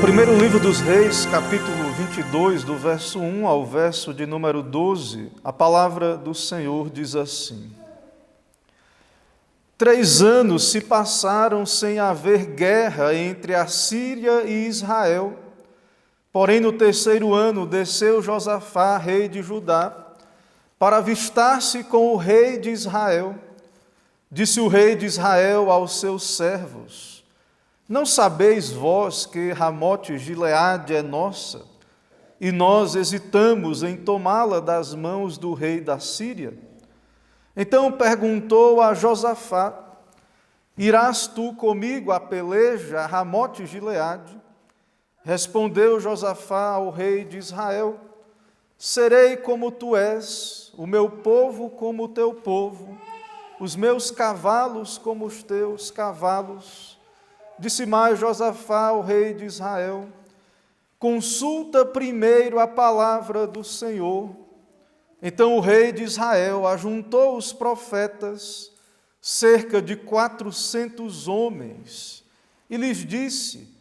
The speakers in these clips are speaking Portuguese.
Primeiro livro dos Reis, capítulo 22, do verso 1 ao verso de número 12, a palavra do Senhor diz assim: 3 anos se passaram sem haver guerra entre a Síria e Israel. Porém, no 3º ano, desceu Josafá, rei de Judá, para avistar-se com o rei de Israel. Disse o rei de Israel aos seus servos: não sabeis vós que Ramote-Gileade é nossa, e nós hesitamos em tomá-la das mãos do rei da Síria? Então perguntou a Josafá: irás tu comigo à peleja a Ramote-Gileade? Respondeu Josafá ao rei de Israel: serei como tu és, o meu povo como o teu povo, os meus cavalos como os teus cavalos. Disse mais Josafá ao rei de Israel: consulta primeiro a palavra do Senhor. Então o rei de Israel ajuntou os profetas, cerca de 400 homens, e lhes disse: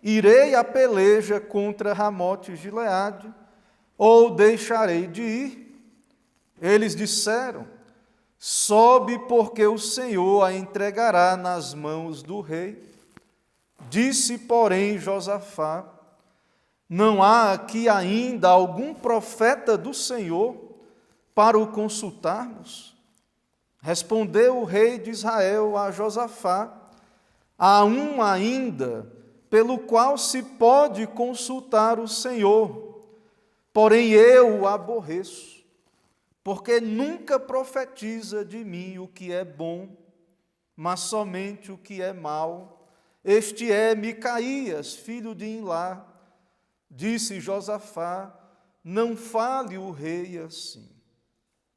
irei à peleja contra Ramote-Gileade, ou deixarei de ir? Eles disseram: sobe, porque o Senhor a entregará nas mãos do rei. Disse, porém, Josafá: não há aqui ainda algum profeta do Senhor para o consultarmos? Respondeu o rei de Israel a Josafá: há um ainda, pelo qual se pode consultar o Senhor, porém eu o aborreço, porque nunca profetiza de mim o que é bom, mas somente o que é mau. Este é Micaías, filho de Imlá. Disse Josafá: não fale o rei assim.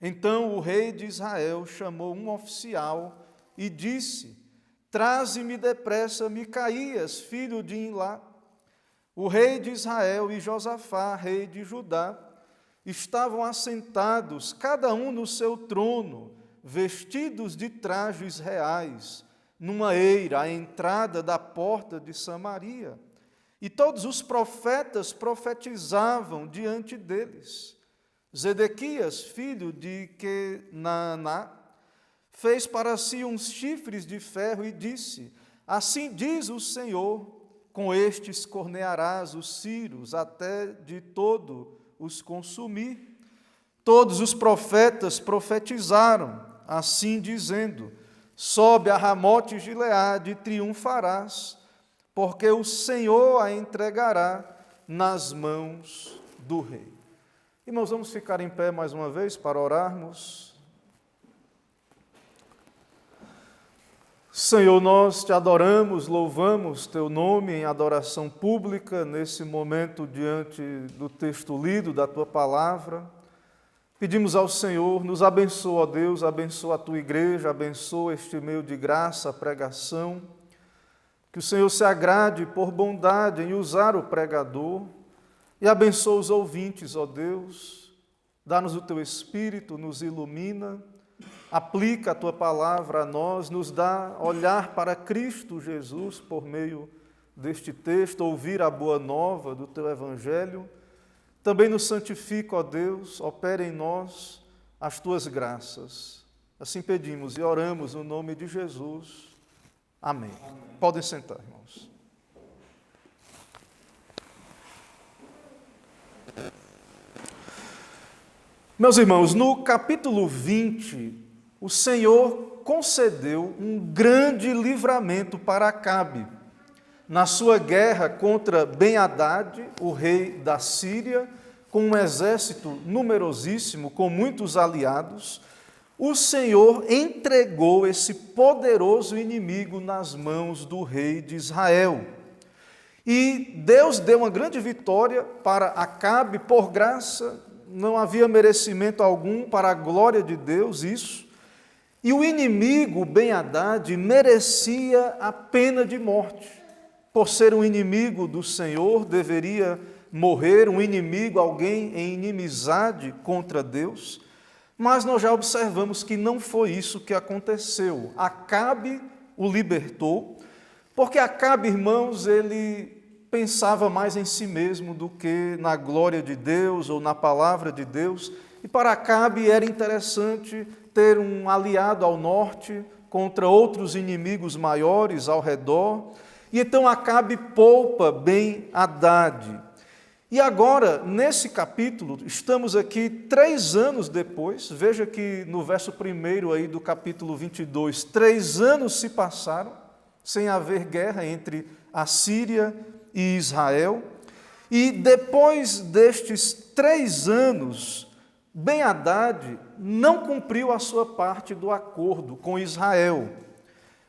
Então o rei de Israel chamou um oficial e disse: traze-me depressa Micaías, filho de Imlá. O rei de Israel e Josafá, rei de Judá, estavam assentados, cada um no seu trono, vestidos de trajes reais, numa eira à entrada da porta de Samaria. E todos os profetas profetizavam diante deles. Zedequias, filho de Quenaná, fez para si uns chifres de ferro e disse: assim diz o Senhor, com estes cornearás os círios, até de todo os consumir. Todos os profetas profetizaram, assim dizendo: sobe a Ramote-Gileade e triunfarás, porque o Senhor a entregará nas mãos do rei. Irmãos, vamos ficar em pé mais uma vez para orarmos. Senhor, nós te adoramos, louvamos teu nome em adoração pública nesse momento diante do texto lido da tua palavra. Pedimos ao Senhor, nos abençoa, ó Deus, abençoa a tua igreja, abençoa este meio de graça, a pregação. Que o Senhor se agrade por bondade em usar o pregador e abençoa os ouvintes, ó Deus. Dá-nos o teu Espírito, nos ilumina, aplica a tua palavra a nós, nos dá olhar para Cristo Jesus por meio deste texto, ouvir a boa nova do teu Evangelho. Também nos santifica, ó Deus, opera em nós as tuas graças. Assim pedimos e oramos no nome de Jesus. Amém. Podem sentar, irmãos. Meus irmãos, no capítulo 20, o Senhor concedeu um grande livramento para Acabe, na sua guerra contra Ben-Hadad, o rei da Síria, com um exército numerosíssimo, com muitos aliados. O Senhor entregou esse poderoso inimigo nas mãos do rei de Israel. E Deus deu uma grande vitória para Acabe, por graça, não havia merecimento algum, para a glória de Deus, isso. E o inimigo, Ben-Hadad, merecia a pena de morte. Por ser um inimigo do Senhor, deveria morrer, um inimigo, alguém em inimizade contra Deus. Mas nós já observamos que não foi isso que aconteceu. Acabe o libertou, porque Acabe, irmãos, ele pensava mais em si mesmo do que na glória de Deus ou na palavra de Deus. E para Acabe era interessante ter um aliado ao norte contra outros inimigos maiores ao redor. E então Acabe poupa Ben-Hadad. E agora, nesse capítulo, estamos aqui 3 anos depois, veja que no verso 1 aí do capítulo 22, 3 anos se passaram sem haver guerra entre a Síria e Israel. E depois destes 3 anos, Ben-Hadad não cumpriu a sua parte do acordo com Israel,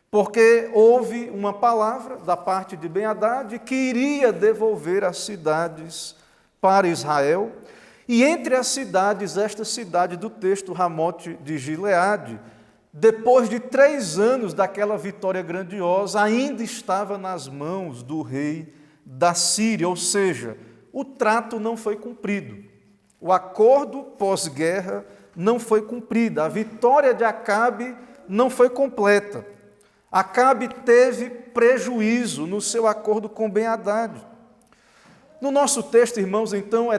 porque houve uma palavra da parte de Ben-Hadad que iria devolver as cidades para Israel, e entre as cidades, esta cidade do texto, Ramote de Gileade, depois de 3 anos daquela vitória grandiosa, ainda estava nas mãos do rei da Síria, ou seja, o trato não foi cumprido, o acordo pós-guerra não foi cumprido, a vitória de Acabe não foi completa. Acabe teve prejuízo no seu acordo com Ben-Hadad. No nosso texto, irmãos, então,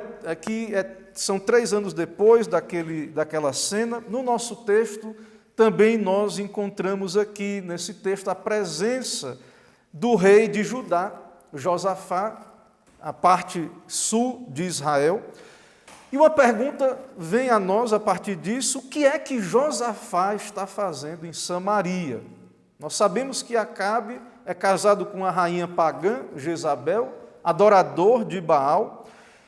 são 3 anos depois daquela cena. No nosso texto, também nós encontramos aqui, nesse texto, a presença do rei de Judá, Josafá, a parte sul de Israel. E uma pergunta vem a nós a partir disso: o que é que Josafá está fazendo em Samaria? Nós sabemos que Acabe é casado com a rainha pagã, Jezabel, adorador de Baal.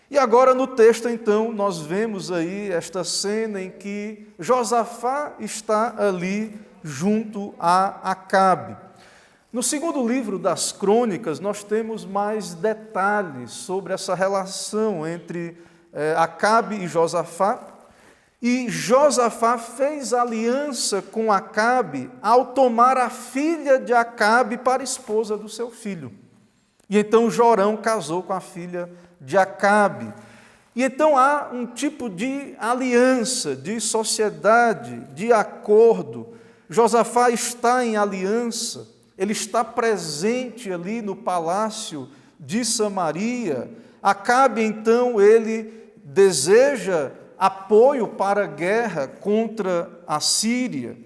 E agora no texto, então, nós vemos aí esta cena em que Josafá está ali junto a Acabe. No segundo livro das Crônicas, nós temos mais detalhes sobre essa relação entre Acabe e Josafá. E Josafá fez aliança com Acabe ao tomar a filha de Acabe para esposa do seu filho. E então Jorão casou com a filha de Acabe. E então há um tipo de aliança, de sociedade, de acordo. Josafá está em aliança, ele está presente ali no palácio de Samaria. Acabe, então, ele deseja apoio para a guerra contra a Síria.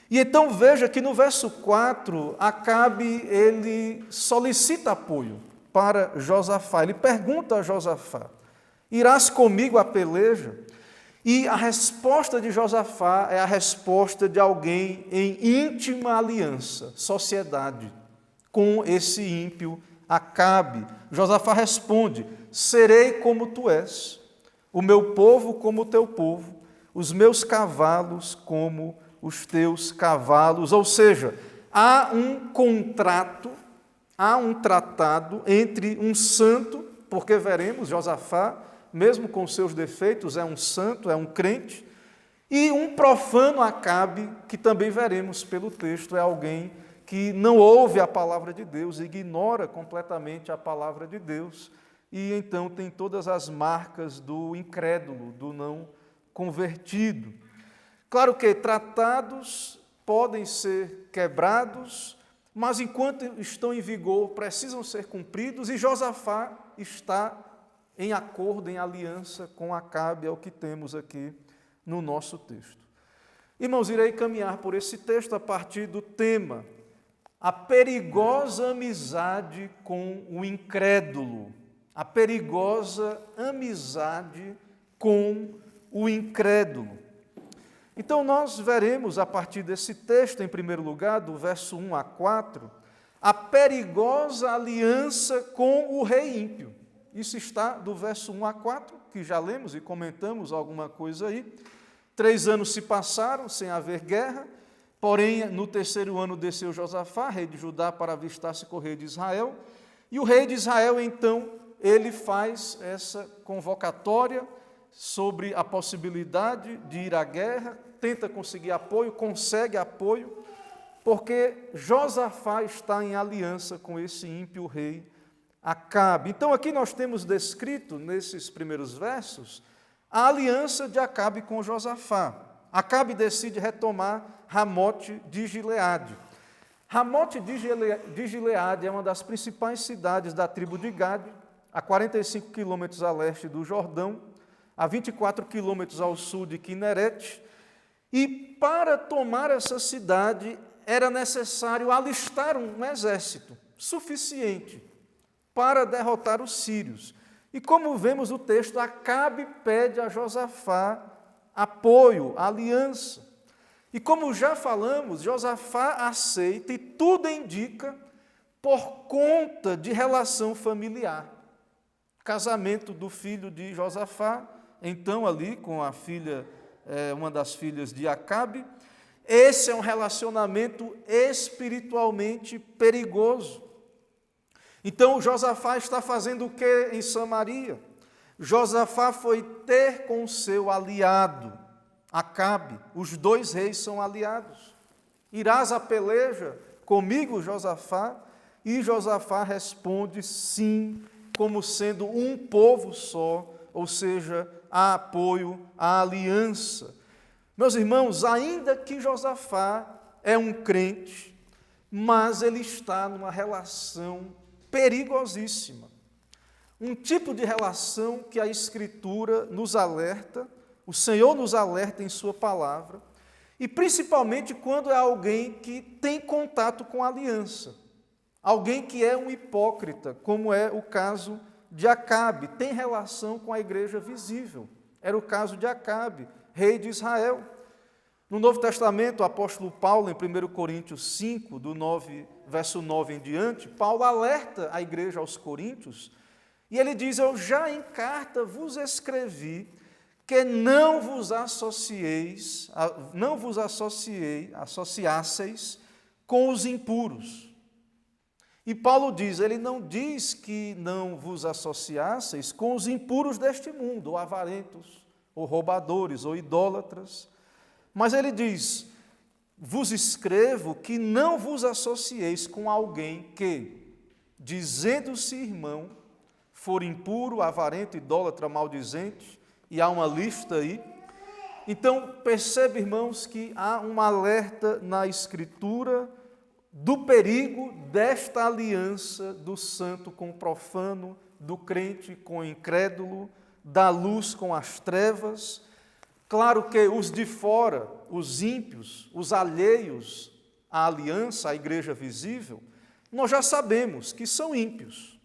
E então veja que no verso 4, Acabe, ele solicita apoio para Josafá. Ele pergunta a Josafá: irás comigo à peleja? E a resposta de Josafá é a resposta de alguém em íntima aliança, sociedade, com esse ímpio Acabe. Josafá responde: serei como tu és, o meu povo como o teu povo, os meus cavalos como os teus cavalos. Ou seja, há um contrato, há um tratado entre um santo, porque veremos, Josafá, mesmo com seus defeitos, é um santo, é um crente, e um profano Acabe, que também veremos pelo texto, é alguém que não ouve a palavra de Deus, ignora completamente a palavra de Deus, e então tem todas as marcas do incrédulo, do não convertido. Claro que tratados podem ser quebrados, mas enquanto estão em vigor, precisam ser cumpridos, e Josafá está em acordo, em aliança com Acabe, é o que temos aqui no nosso texto. Irmãos, irei caminhar por esse texto a partir do tema: a perigosa amizade com o incrédulo. A perigosa amizade com o incrédulo. Então, nós veremos a partir desse texto, em primeiro lugar, do verso 1 a 4, a perigosa aliança com o rei ímpio. Isso está do verso 1 a 4, que já lemos e comentamos alguma coisa aí. 3 anos se passaram sem haver guerra, porém, no 3º ano desceu Josafá, rei de Judá, para avistar-se com o rei de Israel. E o rei de Israel, então, ele faz essa convocatória sobre a possibilidade de ir à guerra, tenta conseguir apoio, consegue apoio, porque Josafá está em aliança com esse ímpio rei Acabe. Então aqui nós temos descrito, nesses primeiros versos, a aliança de Acabe com Josafá. Acabe decide retomar Ramote de Gileade. Ramote de Gileade é uma das principais cidades da tribo de Gade, a 45 quilômetros a leste do Jordão, a 24 quilômetros ao sul de Quinerete, e para tomar essa cidade era necessário alistar um exército suficiente para derrotar os sírios. E como vemos no texto, Acabe pede a Josafá apoio, aliança. E como já falamos, Josafá aceita e tudo indica por conta de relação familiar. Casamento do filho de Josafá, então ali com a filha, uma das filhas de Acabe. Esse é um relacionamento espiritualmente perigoso. Então Josafá está fazendo o que em Samaria? Josafá foi ter com seu aliado, Acabe. Os dois reis são aliados. Irás à peleja comigo, Josafá? E Josafá responde sim, como sendo um povo só, ou seja, há apoio, há aliança. Meus irmãos, ainda que Josafá é um crente, mas ele está numa relação perigosíssima. Um tipo de relação que a Escritura nos alerta, o Senhor nos alerta em sua palavra, e principalmente quando é alguém que tem contato com a aliança, alguém que é um hipócrita, como é o caso de Acabe, tem relação com a igreja visível. Era o caso de Acabe, rei de Israel. No Novo Testamento, o apóstolo Paulo, em 1 Coríntios 5, verso 9 em diante, Paulo alerta a igreja aos coríntios, e ele diz: eu já em carta vos escrevi que não vos associasseis com os impuros. E Paulo diz, ele não diz que não vos associasseis com os impuros deste mundo, ou avarentos, ou roubadores, ou idólatras, mas ele diz, vos escrevo que não vos associeis com alguém que, dizendo-se irmão, for impuro, avarento, idólatra, maldizente, e há uma lista aí. Então, percebe, irmãos, que há um alerta na Escritura do perigo desta aliança do santo com o profano, do crente com o incrédulo, da luz com as trevas. Claro que os de fora, os ímpios, os alheios à aliança, à igreja visível, nós já sabemos que são ímpios.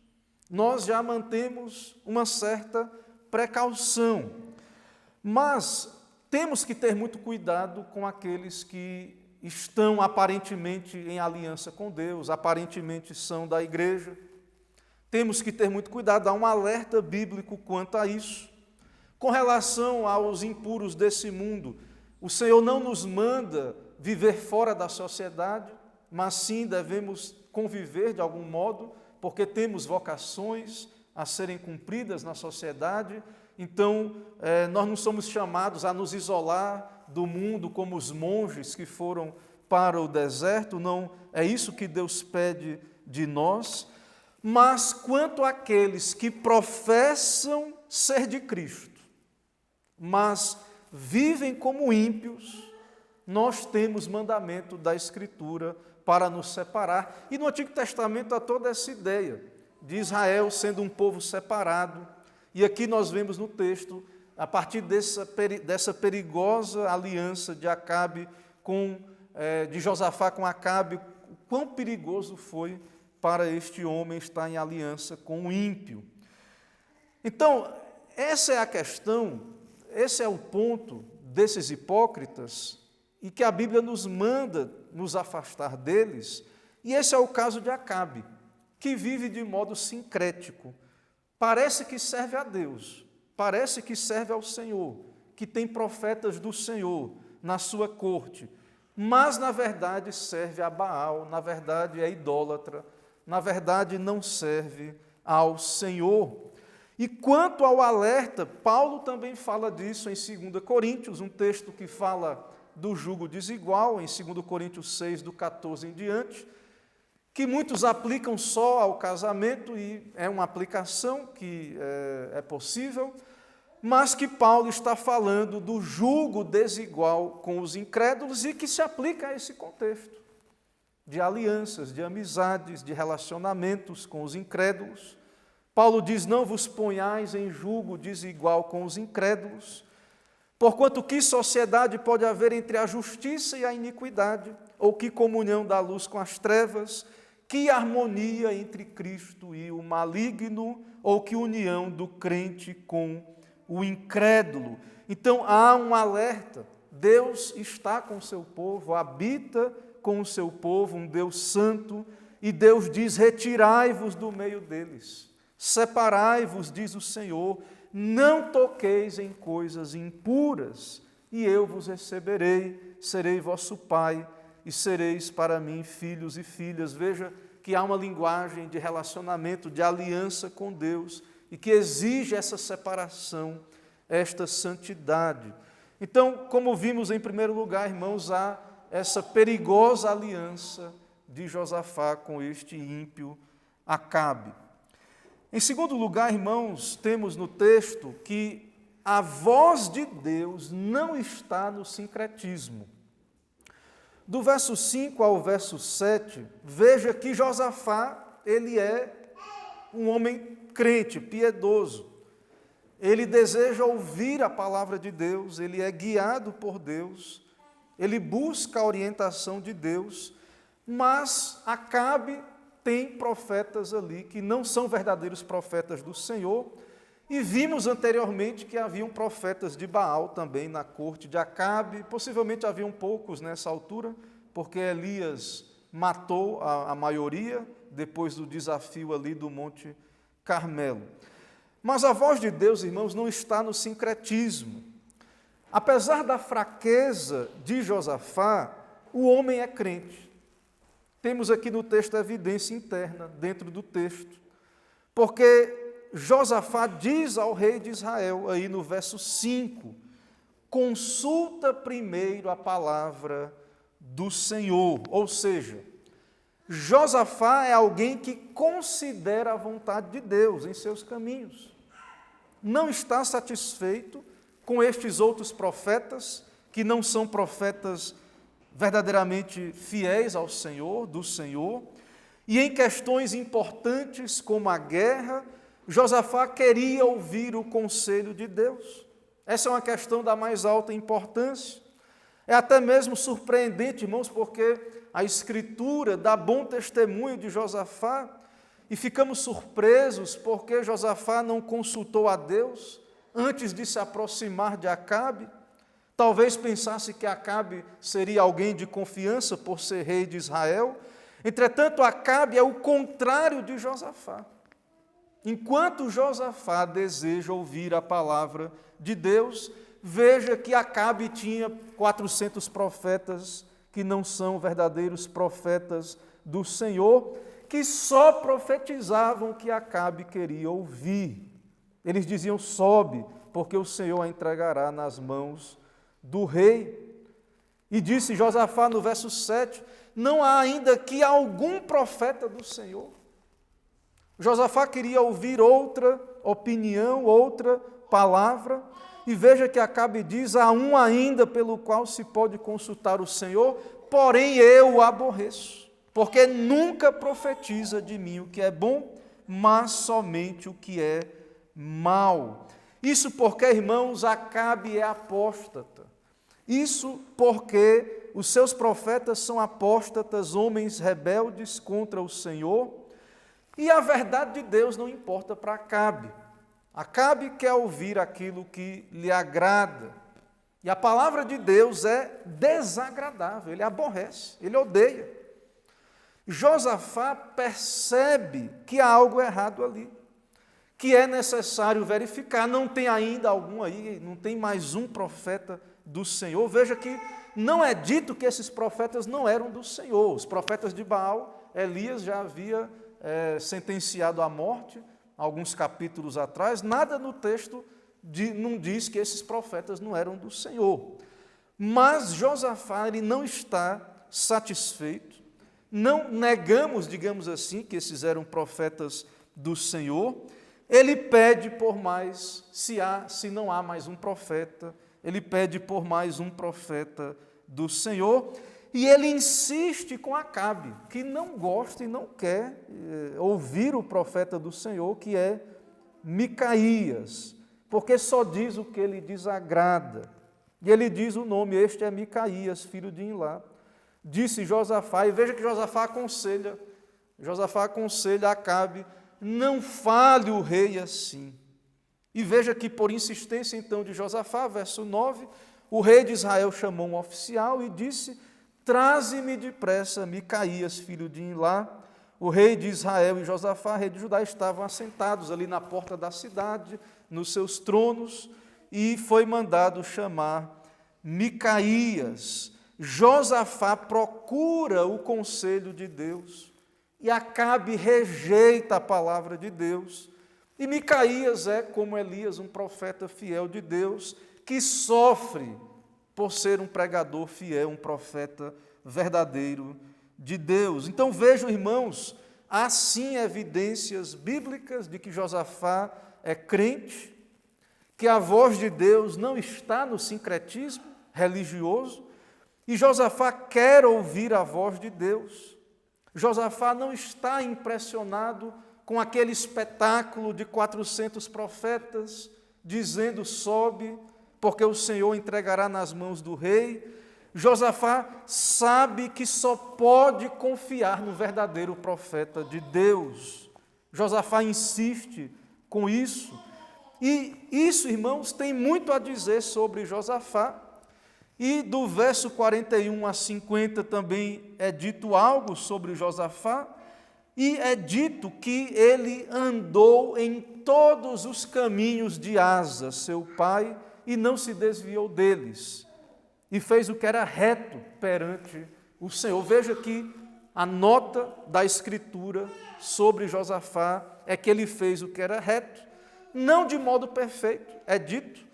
Nós já mantemos uma certa precaução, mas temos que ter muito cuidado com aqueles que estão aparentemente em aliança com Deus, aparentemente são da igreja. Temos que ter muito cuidado, há um alerta bíblico quanto a isso. Com relação aos impuros desse mundo, o Senhor não nos manda viver fora da sociedade, mas sim devemos conviver de algum modo, porque temos vocações a serem cumpridas na sociedade. Então, nós não somos chamados a nos isolar do mundo como os monges que foram para o deserto, não é isso que Deus pede de nós. Mas quanto àqueles que professam ser de Cristo, mas vivem como ímpios, nós temos mandamento da Escritura para nos separar. E no Antigo Testamento há toda essa ideia de Israel sendo um povo separado. E aqui nós vemos no texto, a partir dessa perigosa aliança de Acabe de Josafá com Acabe, quão perigoso foi para este homem estar em aliança com o ímpio. Então, essa é a questão, esse é o ponto desses hipócritas, e que a Bíblia nos manda nos afastar deles, e esse é o caso de Acabe, que vive de modo sincrético. Parece que serve a Deus, parece que serve ao Senhor, que tem profetas do Senhor na sua corte, mas na verdade serve a Baal, na verdade é idólatra, na verdade não serve ao Senhor. E quanto ao alerta, Paulo também fala disso em 2 Coríntios, um texto que fala do jugo desigual, em 2 Coríntios 6, do 14 em diante, que muitos aplicam só ao casamento, e é uma aplicação que é possível, mas que Paulo está falando do jugo desigual com os incrédulos e que se aplica a esse contexto. de alianças, de amizades, de relacionamentos com os incrédulos. Paulo diz: não vos ponhais em julgo desigual com os incrédulos, porquanto que sociedade pode haver entre a justiça e a iniquidade, ou que comunhão da luz com as trevas, que harmonia entre Cristo e o maligno, ou que união do crente com o incrédulo. Então há um alerta, Deus está com o seu povo, habita com o seu povo, um Deus santo, e Deus diz: retirai-vos do meio deles, separai-vos, diz o Senhor, não toqueis em coisas impuras, e eu vos receberei, serei vosso Pai, e sereis para mim filhos e filhas. Veja que há uma linguagem de relacionamento, de aliança com Deus, e que exige essa separação, esta santidade. Então, como vimos em primeiro lugar, irmãos, há essa perigosa aliança de Josafá com este ímpio Acabe. Em segundo lugar, irmãos, temos no texto que a voz de Deus não está no sincretismo. Do verso 5 ao verso 7, veja que Josafá, ele é um homem crente, piedoso. Ele deseja ouvir a palavra de Deus, ele é guiado por Deus, ele busca a orientação de Deus, mas Acabe tem profetas ali que não são verdadeiros profetas do Senhor, e vimos anteriormente que haviam profetas de Baal também na corte de Acabe, possivelmente haviam poucos nessa altura, porque Elias matou a maioria depois do desafio ali do Monte Carmelo. Mas a voz de Deus, irmãos, não está no sincretismo. Apesar da fraqueza de Josafá, o homem é crente. Temos aqui no texto a evidência interna, dentro do texto. Porque Josafá diz ao rei de Israel, aí no verso 5, consulta primeiro a palavra do Senhor. Ou seja, Josafá é alguém que considera a vontade de Deus em seus caminhos. Não está satisfeito com estes outros profetas, que não são profetas verdadeiramente fiéis ao Senhor, do Senhor, e em questões importantes como a guerra, Josafá queria ouvir o conselho de Deus. Essa é uma questão da mais alta importância. É até mesmo surpreendente, irmãos, porque a Escritura dá bom testemunho de Josafá, e ficamos surpresos porque Josafá não consultou a Deus antes de se aproximar de Acabe. Talvez pensasse que Acabe seria alguém de confiança por ser rei de Israel. Entretanto, Acabe é o contrário de Josafá. Enquanto Josafá deseja ouvir a palavra de Deus, veja que Acabe tinha 400 profetas que não são verdadeiros profetas do Senhor, que só profetizavam que Acabe queria ouvir. Eles diziam: sobe, porque o Senhor a entregará nas mãos do rei. E disse Josafá no verso 7, não há ainda aqui algum profeta do Senhor. Josafá queria ouvir outra opinião, outra palavra, e veja que Acabe diz: há um ainda pelo qual se pode consultar o Senhor, porém eu o aborreço, porque nunca profetiza de mim o que é bom, mas somente o que é mal. Isso porque, irmãos, Acabe é apóstata. Isso porque os seus profetas são apóstatas, homens rebeldes contra o Senhor, e a verdade de Deus não importa para Acabe. Acabe quer ouvir aquilo que lhe agrada, e a palavra de Deus é desagradável, ele aborrece, ele odeia. Josafá percebe que há algo errado ali, que é necessário verificar. Não tem ainda algum aí, não tem mais um profeta do Senhor. Veja que não é dito que esses profetas não eram do Senhor. Os profetas de Baal, Elias já havia sentenciado à morte, alguns capítulos atrás. Nada no texto não diz que esses profetas não eram do Senhor. Mas Josafá, ele não está satisfeito. Não negamos, digamos assim, que esses eram profetas do Senhor. Ele pede por mais, se não há mais um profeta, ele pede por mais um profeta do Senhor. E ele insiste com Acabe, que não gosta e não quer ouvir o profeta do Senhor, que é Micaías, porque só diz o que lhe desagrada. E ele diz o nome: este é Micaías, filho de Imlá. Disse Josafá, e veja que Josafá aconselha Acabe: não fale o rei assim. E veja que por insistência então de Josafá, verso 9, o rei de Israel chamou um oficial e disse: traze-me depressa Micaías, filho de Imlá. O rei de Israel e Josafá, rei de Judá, estavam assentados ali na porta da cidade, nos seus tronos, e foi mandado chamar Micaías. Josafá procura o conselho de Deus, e Acabe rejeita a palavra de Deus. E Micaías é, como Elias, um profeta fiel de Deus, que sofre por ser um pregador fiel, um profeta verdadeiro de Deus. Então vejam, irmãos, há sim evidências bíblicas de que Josafá é crente, que a voz de Deus não está no sincretismo religioso, e Josafá quer ouvir a voz de Deus. Josafá não está impressionado com aquele espetáculo de 400 profetas dizendo: sobe, porque o Senhor entregará nas mãos do rei. Josafá sabe que só pode confiar no verdadeiro profeta de Deus. Josafá insiste com isso. E isso, irmãos, tem muito a dizer sobre Josafá. E do verso 41 a 50 também é dito algo sobre Josafá. E é dito que ele andou em todos os caminhos de Asa, seu pai, e não se desviou deles. E fez o que era reto perante o Senhor. Veja que a nota da Escritura sobre Josafá é que ele fez o que era reto, não de modo perfeito, é dito.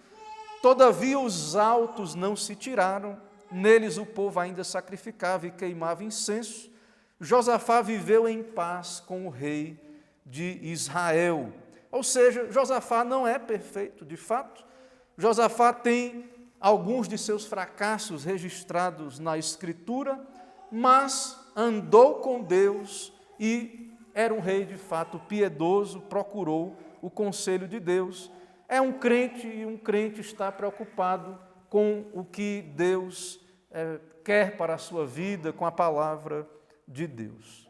Todavia os altos não se tiraram, neles o povo ainda sacrificava e queimava incenso. Josafá viveu em paz com o rei de Israel. Ou seja, Josafá não é perfeito, de fato. Josafá tem alguns de seus fracassos registrados na Escritura, mas andou com Deus e era um rei de fato piedoso, procurou o conselho de Deus. É um crente e um crente está preocupado com o que Deus quer para a sua vida, com a palavra de Deus.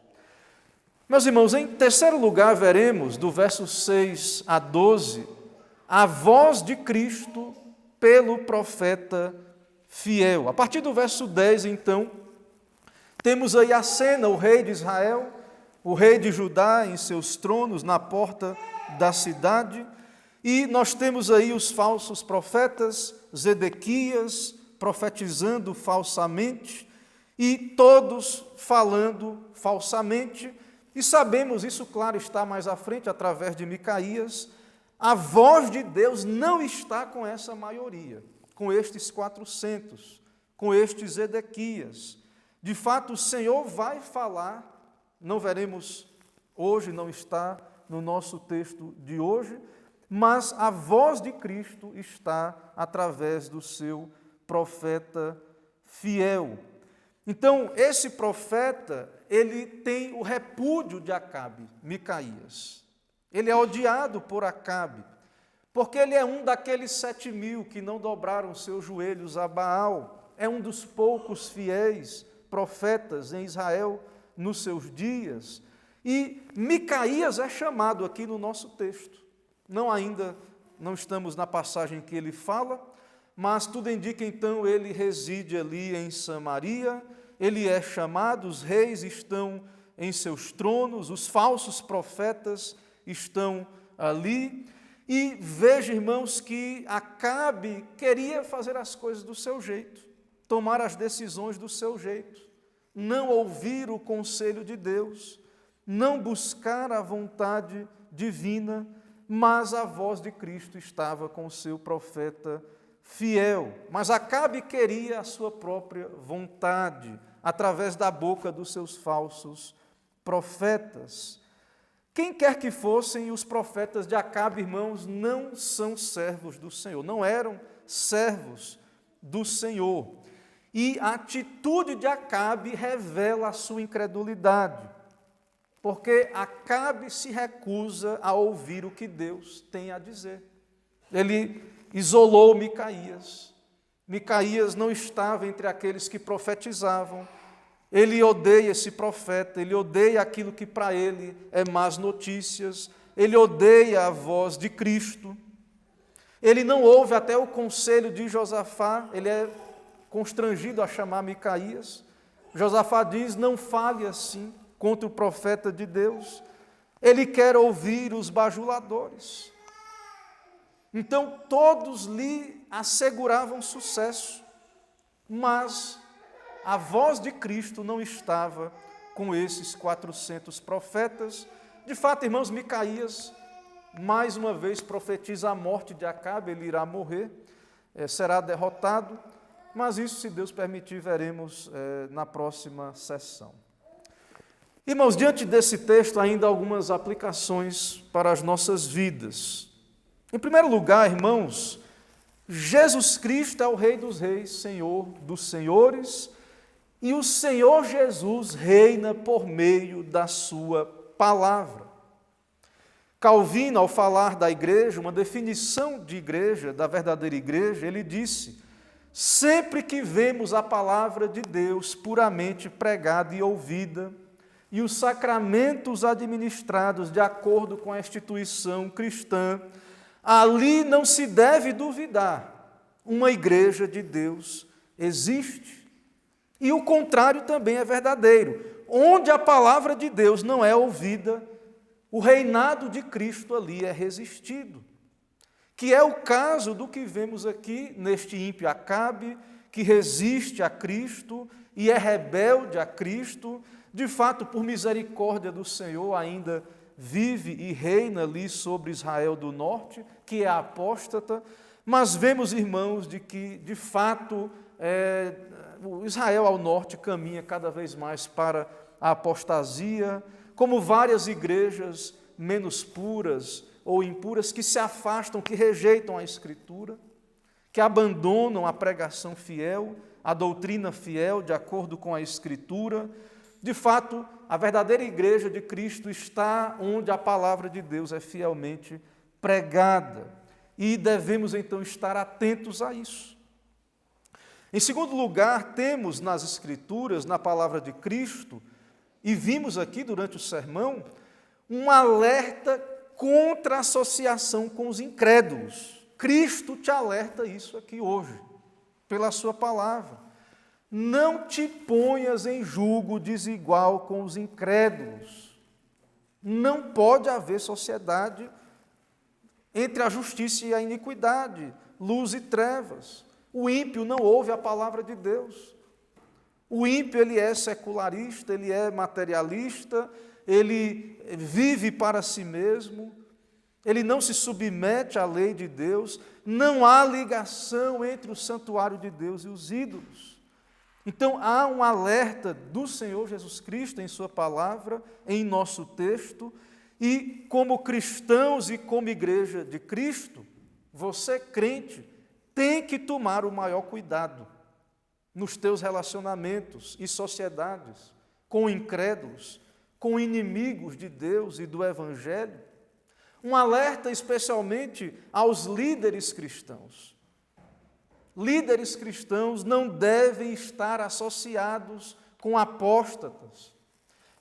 Meus irmãos, em terceiro lugar, veremos do verso 6 a 12, a voz de Cristo pelo profeta fiel. A partir do verso 10, então, temos aí a cena, o rei de Israel, o rei de Judá em seus tronos, na porta da cidade, e nós temos aí os falsos profetas, Zedequias, profetizando falsamente, e todos falando falsamente, e sabemos, isso claro está mais à frente, através de Micaías, a voz de Deus não está com essa maioria, com estes 400, com estes Zedequias. De fato, o Senhor vai falar, não veremos hoje, não está no nosso texto de hoje, mas a voz de Cristo está através do seu profeta fiel. Então, esse profeta, ele tem o repúdio de Acabe, Micaías. Ele é odiado por Acabe, porque ele é um daqueles 7.000 que não dobraram seus joelhos a Baal. É um dos poucos fiéis profetas em Israel nos seus dias. E Micaías é chamado aqui no nosso texto. Não estamos na passagem que ele fala, mas tudo indica então ele reside ali em Samaria, ele é chamado, os reis estão em seus tronos, os falsos profetas estão ali, e veja, irmãos, que Acabe queria fazer as coisas do seu jeito, tomar as decisões do seu jeito, não ouvir o conselho de Deus, não buscar a vontade divina, mas a voz de Cristo estava com o seu profeta fiel. Mas Acabe queria a sua própria vontade, através da boca dos seus falsos profetas. Quem quer que fossem, os profetas de Acabe, irmãos, não são servos do Senhor, não eram servos do Senhor. E a atitude de Acabe revela a sua incredulidade, porque Acabe se recusa a ouvir o que Deus tem a dizer. Ele isolou Micaías. Micaías não estava entre aqueles que profetizavam. Ele odeia esse profeta, ele odeia aquilo que para ele é más notícias, ele odeia a voz de Cristo. Ele não ouve até o conselho de Josafá, ele é constrangido a chamar Micaías. Josafá diz: não fale assim contra o profeta de Deus. Ele quer ouvir os bajuladores. Então todos lhe asseguravam sucesso, mas a voz de Cristo não estava com esses 400 profetas. De fato, irmãos, Micaías, mais uma vez, profetiza a morte de Acabe, ele irá morrer, será derrotado, mas isso, se Deus permitir, veremos na próxima sessão. Irmãos, diante desse texto, ainda algumas aplicações para as nossas vidas. Em primeiro lugar, irmãos, Jesus Cristo é o Rei dos Reis, Senhor dos Senhores, e o Senhor Jesus reina por meio da sua palavra. Calvino, ao falar da igreja, uma definição de igreja, da verdadeira igreja, ele disse: sempre que vemos a palavra de Deus puramente pregada e ouvida, e os sacramentos administrados de acordo com a instituição cristã, ali não se deve duvidar, uma igreja de Deus existe. E o contrário também é verdadeiro. Onde a palavra de Deus não é ouvida, o reinado de Cristo ali é resistido. Que é o caso do que vemos aqui neste ímpio Acabe, que resiste a Cristo e é rebelde a Cristo. De fato, por misericórdia do Senhor, ainda vive e reina ali sobre Israel do norte, que é apóstata, mas vemos, irmãos, de que, de fato, o Israel ao norte caminha cada vez mais para a apostasia, como várias igrejas menos puras ou impuras que se afastam, que rejeitam a Escritura, que abandonam a pregação fiel, a doutrina fiel, de acordo com a Escritura. De fato, a verdadeira igreja de Cristo está onde a palavra de Deus é fielmente pregada. E devemos, então, estar atentos a isso. Em segundo lugar, temos nas Escrituras, na palavra de Cristo, e vimos aqui durante o sermão, um alerta contra a associação com os incrédulos. Cristo te alerta isso aqui hoje, pela sua palavra. Não te ponhas em julgo desigual com os incrédulos. Não pode haver sociedade entre a justiça e a iniquidade, luz e trevas. O ímpio não ouve a palavra de Deus. O ímpio, ele é secularista, ele é materialista, ele vive para si mesmo, ele não se submete à lei de Deus, não há ligação entre o santuário de Deus e os ídolos. Então, há um alerta do Senhor Jesus Cristo em sua palavra, em nosso texto, e como cristãos e como igreja de Cristo, você, crente, tem que tomar o maior cuidado nos teus relacionamentos e sociedades, com incrédulos, com inimigos de Deus e do Evangelho. Um alerta especialmente aos líderes cristãos. Líderes cristãos não devem estar associados com apóstatas.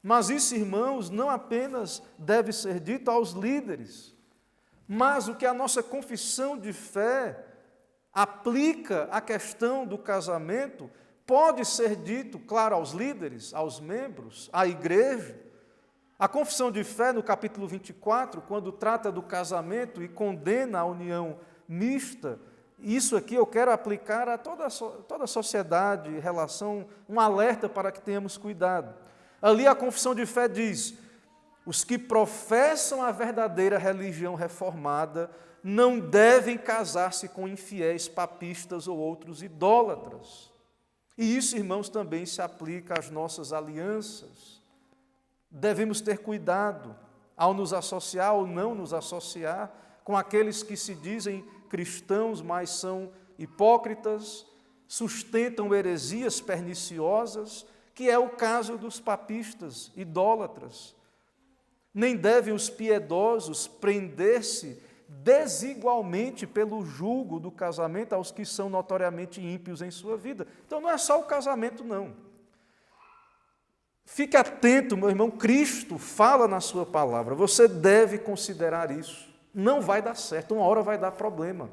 Mas isso, irmãos, não apenas deve ser dito aos líderes, mas o que a nossa confissão de fé aplica à questão do casamento, pode ser dito, claro, aos líderes, aos membros, à igreja. A confissão de fé, no capítulo 24, quando trata do casamento e condena a união mista, isso aqui eu quero aplicar a toda a sociedade, em relação, um alerta para que tenhamos cuidado. Ali a confissão de fé diz: os que professam a verdadeira religião reformada não devem casar-se com infiéis papistas ou outros idólatras. E isso, irmãos, também se aplica às nossas alianças. Devemos ter cuidado ao nos associar ou não nos associar com aqueles que se dizem cristãos, mas são hipócritas, sustentam heresias perniciosas, que é o caso dos papistas, idólatras. Nem devem os piedosos prender-se desigualmente pelo julgo do casamento aos que são notoriamente ímpios em sua vida. Então não é só o casamento, não. Fique atento, meu irmão, Cristo fala na sua palavra, você deve considerar isso. Não vai dar certo, uma hora vai dar problema.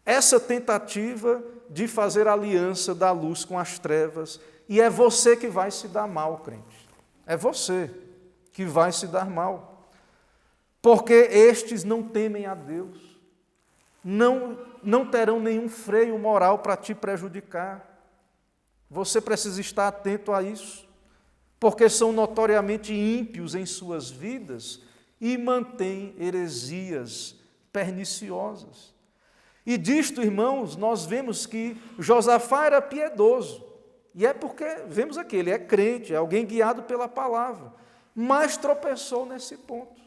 Essa tentativa de fazer aliança da luz com as trevas, e é você que vai se dar mal, crente. É você que vai se dar mal. Porque estes não temem a Deus, não terão nenhum freio moral para te prejudicar. Você precisa estar atento a isso, porque são notoriamente ímpios em suas vidas e mantêm heresias perniciosas. E disto, irmãos, nós vemos que Josafá era piedoso, e é porque, vemos aqui, ele é crente, é alguém guiado pela palavra, mas tropeçou nesse ponto.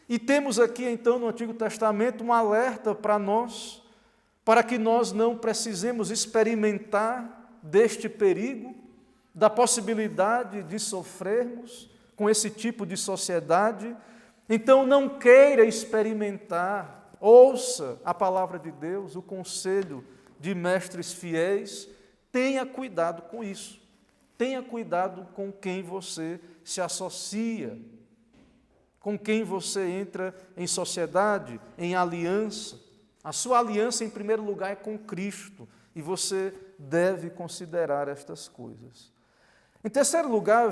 E temos aqui, então, no Antigo Testamento, um alerta para nós, para que nós não precisemos experimentar deste perigo, da possibilidade de sofrermos com esse tipo de sociedade. Então, não queira experimentar, ouça a palavra de Deus, o conselho de mestres fiéis, tenha cuidado com isso, tenha cuidado com quem você se associa, com quem você entra em sociedade, em aliança. A sua aliança, em primeiro lugar, é com Cristo, e você deve considerar estas coisas. Em terceiro lugar,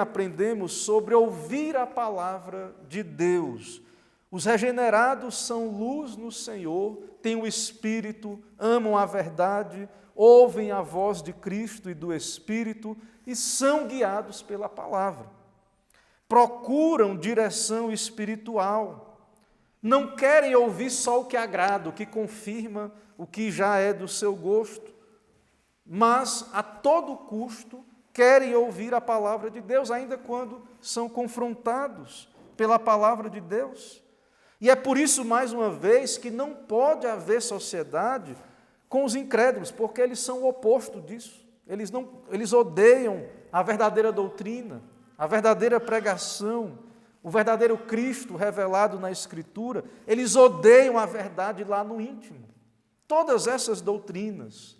aprendemos sobre ouvir a palavra de Deus. Os regenerados são luz no Senhor, têm o Espírito, amam a verdade, ouvem a voz de Cristo e do Espírito e são guiados pela palavra. Procuram direção espiritual. Não querem ouvir só o que agrada, o que confirma o que já é do seu gosto, mas a todo custo querem ouvir a palavra de Deus, ainda quando são confrontados pela palavra de Deus. E é por isso, mais uma vez, que não pode haver sociedade com os incrédulos, porque eles são o oposto disso. Eles odeiam a verdadeira doutrina, a verdadeira pregação, o verdadeiro Cristo revelado na Escritura. Eles odeiam a verdade lá no íntimo. Todas essas doutrinas,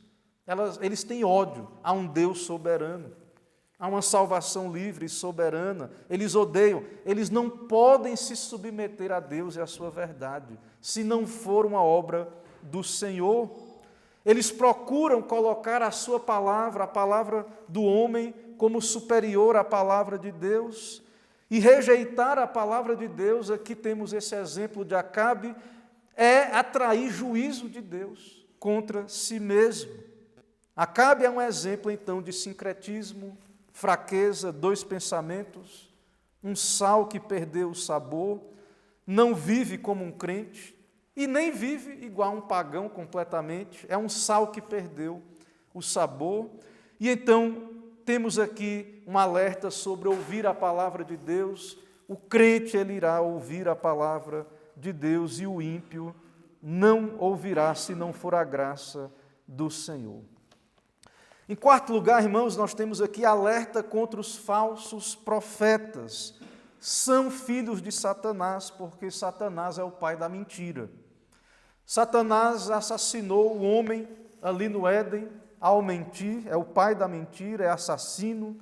eles têm ódio a um Deus soberano, a uma salvação livre e soberana. Eles odeiam, eles não podem se submeter a Deus e à sua verdade, se não for uma obra do Senhor. Eles procuram colocar a sua palavra, a palavra do homem, como superior à palavra de Deus, e rejeitar a palavra de Deus. Aqui temos esse exemplo de Acabe, é atrair juízo de Deus contra si mesmo. Acabe é um exemplo, então, de sincretismo, fraqueza, dois pensamentos, um sal que perdeu o sabor, não vive como um crente e nem vive igual a um pagão completamente, é um sal que perdeu o sabor. E então temos aqui um alerta sobre ouvir a palavra de Deus. O crente, ele irá ouvir a palavra de Deus, e o ímpio não ouvirá se não for a graça do Senhor. Em quarto lugar, irmãos, nós temos aqui alerta contra os falsos profetas. São filhos de Satanás, porque Satanás é o pai da mentira. Satanás assassinou o homem ali no Éden ao mentir, é o pai da mentira, é assassino.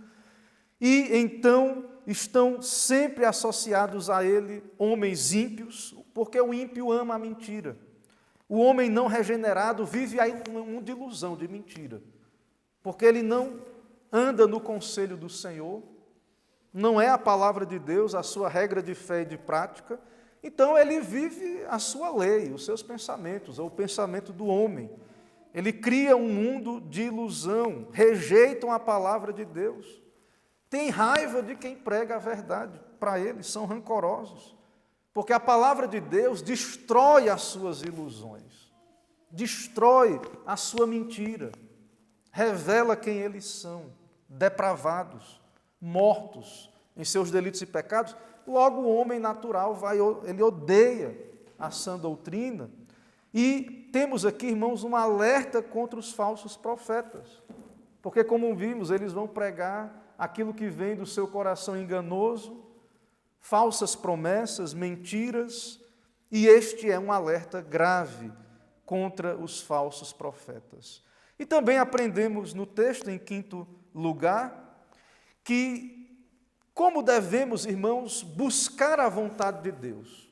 E então estão sempre associados a ele homens ímpios, porque o ímpio ama a mentira. O homem não regenerado vive aí uma ilusão de mentira, porque ele não anda no conselho do Senhor, não é a palavra de Deus, a sua regra de fé e de prática, então ele vive a sua lei, os seus pensamentos, ou o pensamento do homem. Ele cria um mundo de ilusão, rejeitam a palavra de Deus, tem raiva de quem prega a verdade para eles, são rancorosos, porque a palavra de Deus destrói as suas ilusões, destrói a sua mentira, revela quem eles são, depravados, mortos em seus delitos e pecados. Logo o homem natural ele odeia a sã doutrina, E temos aqui, irmãos, um alerta contra os falsos profetas. Porque, como vimos, eles vão pregar aquilo que vem do seu coração enganoso, falsas promessas, mentiras, e este é um alerta grave contra os falsos profetas. E também aprendemos no texto, em quinto lugar, que como devemos, irmãos, buscar a vontade de Deus.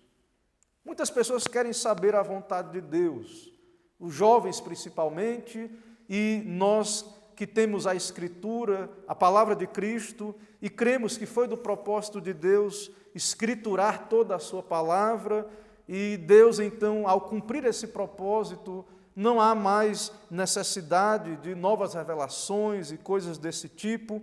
Muitas pessoas querem saber a vontade de Deus, os jovens principalmente, e nós que temos a Escritura, a palavra de Cristo, e cremos que foi do propósito de Deus escriturar toda a sua palavra, e Deus, então, ao cumprir esse propósito, não há mais necessidade de novas revelações e coisas desse tipo.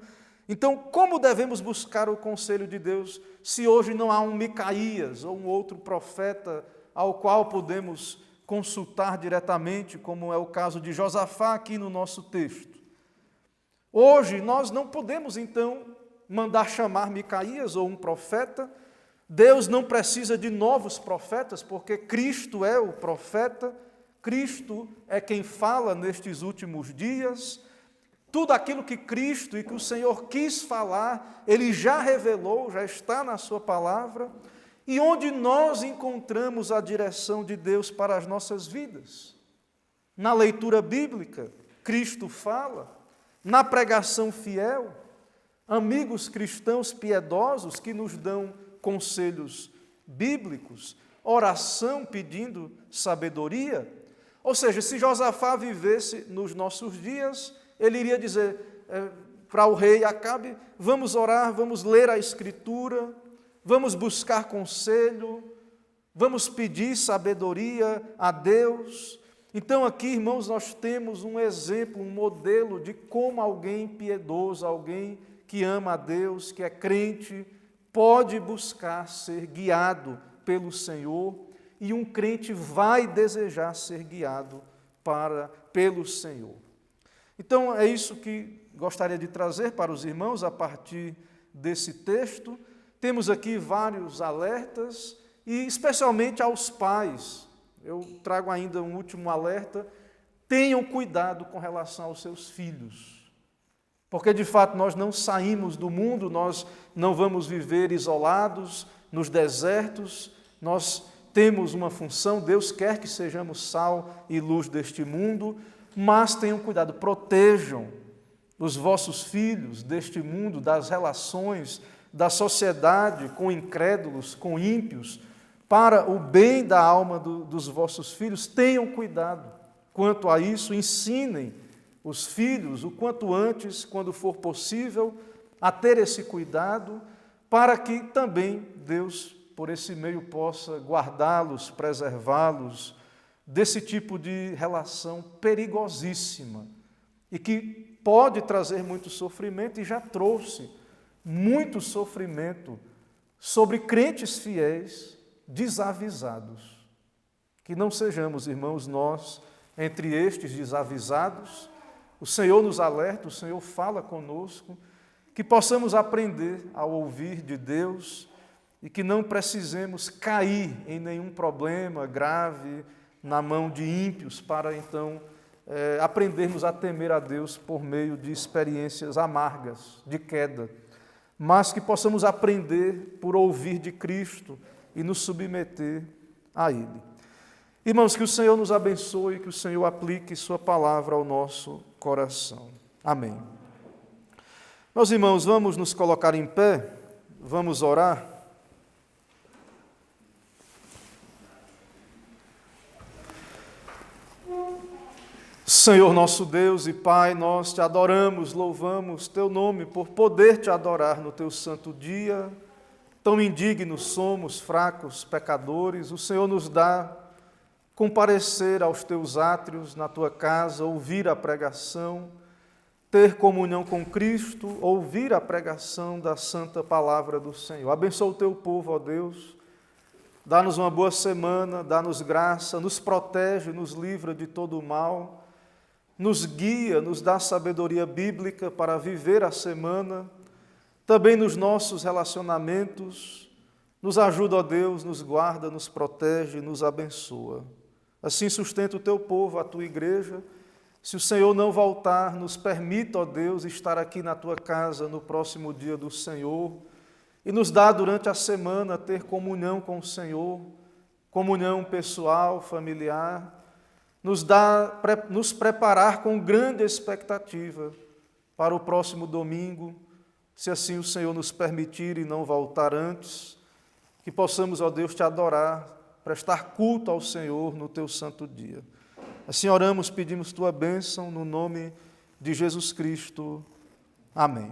Então, como devemos buscar o conselho de Deus, se hoje não há um Micaías ou um outro profeta ao qual podemos consultar diretamente, como é o caso de Josafá aqui no nosso texto? Hoje nós não podemos, então, mandar chamar Micaías ou um profeta. Deus não precisa de novos profetas, porque Cristo é o profeta, Cristo é quem fala nestes últimos dias. Tudo aquilo que Cristo e que o Senhor quis falar, Ele já revelou, já está na sua palavra. E onde nós encontramos a direção de Deus para as nossas vidas? Na leitura bíblica, Cristo fala. Na pregação fiel, amigos cristãos piedosos que nos dão conselhos bíblicos, oração pedindo sabedoria. Ou seja, se Josafá vivesse nos nossos dias, ele iria dizer para o rei Acabe: vamos orar, vamos ler a Escritura, vamos buscar conselho, vamos pedir sabedoria a Deus. Então aqui, irmãos, nós temos um exemplo, um modelo de como alguém piedoso, alguém que ama a Deus, que é crente, pode buscar ser guiado pelo Senhor, e um crente vai desejar ser guiado pelo Senhor. Então é isso que gostaria de trazer para os irmãos a partir desse texto. Temos aqui vários alertas, e especialmente aos pais. Eu trago ainda um último alerta: tenham cuidado com relação aos seus filhos, porque de fato nós não saímos do mundo, nós não vamos viver isolados nos desertos, nós temos uma função, Deus quer que sejamos sal e luz deste mundo, mas tenham cuidado, protejam os vossos filhos deste mundo, das relações, da sociedade com incrédulos, com ímpios, para o bem da alma dos vossos filhos. Tenham cuidado quanto a isso, ensinem os filhos o quanto antes, quando for possível, a ter esse cuidado, para que também Deus, por esse meio, possa guardá-los, preservá-los desse tipo de relação perigosíssima e que pode trazer muito sofrimento, e já trouxe muito sofrimento sobre crentes fiéis desavisados. Que não sejamos, irmãos, nós, entre estes desavisados. O Senhor nos alerta, o Senhor fala conosco, que possamos aprender a ouvir de Deus e que não precisemos cair em nenhum problema grave na mão de ímpios para então aprendermos a temer a Deus por meio de experiências amargas, de queda, mas que possamos aprender por ouvir de Cristo e nos submeter a Ele. Irmãos, que o Senhor nos abençoe, que o Senhor aplique sua palavra ao nosso coração. Amém. Meus irmãos, vamos nos colocar em pé, vamos orar. Senhor nosso Deus e Pai, nós te adoramos, louvamos teu nome por poder te adorar no teu santo dia. Tão indignos somos, fracos, pecadores. O Senhor nos dá comparecer aos teus átrios, na tua casa, ouvir a pregação, ter comunhão com Cristo, ouvir a pregação da santa palavra do Senhor. Abençoa o teu povo, ó Deus. Dá-nos uma boa semana, dá-nos graça, nos protege, nos livra de todo o mal, nos guia, nos dá sabedoria bíblica para viver a semana, também nos nossos relacionamentos. Nos ajuda, ó Deus, nos guarda, nos protege, nos abençoa. Assim sustenta o teu povo, a tua igreja. Se o Senhor não voltar, nos permita, ó Deus, estar aqui na tua casa no próximo dia do Senhor e nos dá durante a semana ter comunhão com o Senhor, comunhão pessoal, familiar, nos preparar com grande expectativa para o próximo domingo, se assim o Senhor nos permitir e não voltar antes, que possamos, ó Deus, te adorar, prestar culto ao Senhor no teu santo dia. Assim oramos, pedimos tua bênção no nome de Jesus Cristo. Amém.